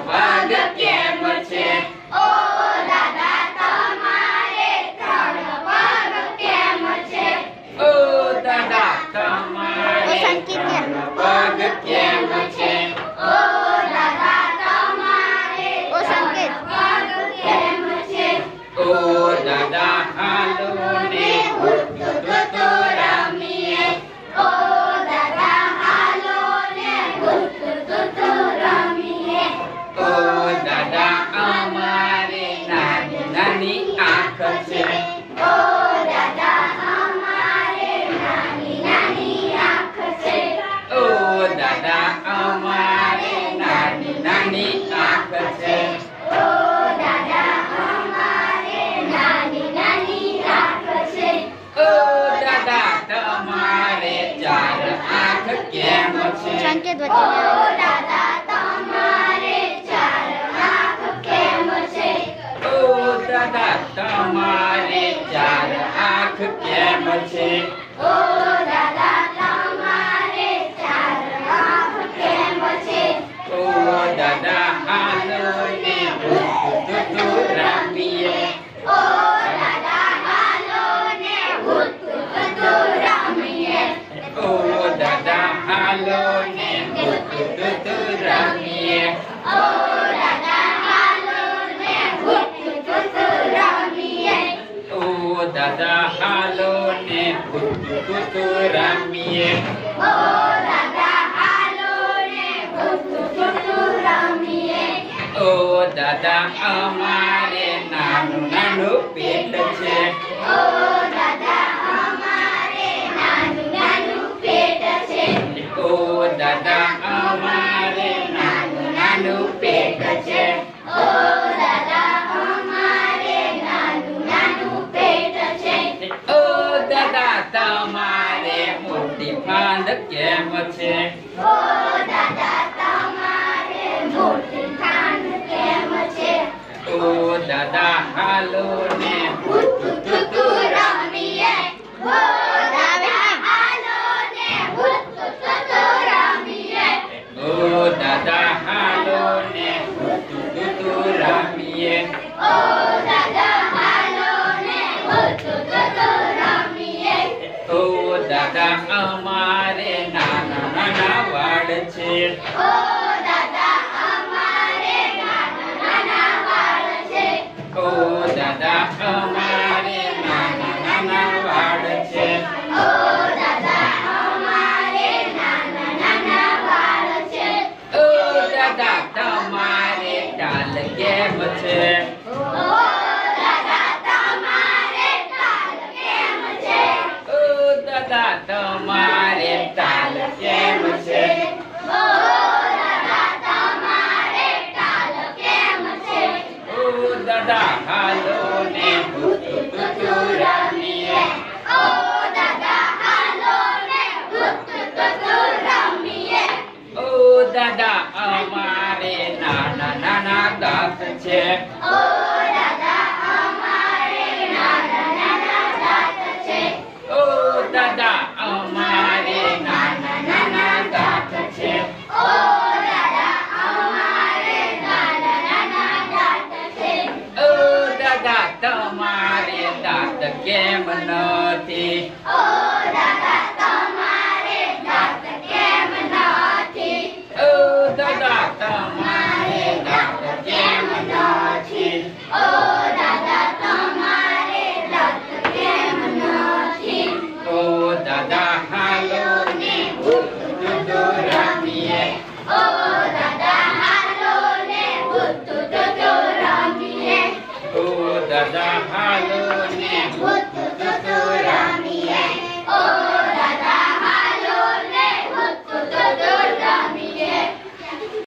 પગ કેમ છે? ઓ દાદા તમારે ત્રણ પગ કેમ છે? ઓ દાદા તમારે ત્રણ પગ કેમ છે? ઓ દાદા તમારે ત્રણ પગ કેમ છે? ઓ દાદા હાલો ને હુતુતુતુ રમીએ. ઓ દાદા હાલો ને હુતુતુતુ રમીએ. ઓ દાદા અમારે નાની નાની આંખ છે. ઓ દાદા અમારે નાની નાની આંખ છે. ઓ દાદા અમારે નાની નાની આંખ છે. ઓ દાદા અમારે નાની નાની આંખ છે. ઓ દાદા તમારે ચાર આંખ કેમ છે? ઓ દાદા તમારે ચાર આંખ કેમ છે? ઓ દાદા તમારે ચાર આંખ કેમ છે? ઓ દાદા તમારે ચાર આંખ કેમ છે? ઓ દાદા હાલો ને હુતુતુતુ રમીએ. ઓ દાદા હાલો ને હુતુતુતુ રમીએ. ઓ દાદા હાલો ને હુતુતુતુ રમીએ. ઓ દાદા હાલો ને હુતુતુતુ રમીએ. ઓ દાદા હાલો ને હુતુતુતુ રમીએ. ઓ દાદા હાલો ને હુતુતુતુ રમીએ. ઓ દાદા અમારે નાનું નાનું પેટ છે. ઓ દાદા અમારે નાનું નાનું પેટ છે. ઓ દાદા અમારે નાનું નાનું પેટ છે. ઓ દાદા અમારે નાનું નાનું પેટ છે. ઓ દાદા તમારે મોટી ફાંદ કેમ છે? ઓ દાદા તમારે મોટી ખાંડ કેમ છે? ઓ દાદા હાલો ને હુતુતુતુ રમીએ. ઓ દાદા હાલો ને હુતુતુતુ રમીએ. ઓ દાદા હાલો ને હુતુતુતુ રમીએ. ઓ દાદા હાલો ને હુતુતુતુ રમીએ. ઓ દાદા અમારે નાના નાના વાડ છે. ઓ દાદા અમારે નાના નાના વાળ છે. ઓ દાદા અમારે નાના નાના વાડ છે. ઓ દાદા અમારે નાના નાના વાળ છે. ઓ દાદા તમારે ટાલ કેમ છે? ઓ દાદા તમારે તાલ કેમ છે? ઓ દાદા તમારે ટાલ કેમ છે? ઓ દાદા તમારે તાલ કેમ છે? ઓ દાદા હાલો ને હુતુતુતુ રમીએ. ઓ દાદા હાલો ને હુતુતુતુ રમીએ. ઓ દાદા અમારે નાના નાના દાંત છે. ઓ દાદા અમારે નાના નાના દાંત છે. ઓ દાદા અમારે નાના નાના દાંત છે. ઓ દાદા અમારે નાના નાના દાંત છે. ઓ દાદા તમારે દાંત કેમ નથી? ઓ દાદા તમારે દાંત કેમ નથી? ઓ દાદા તમારે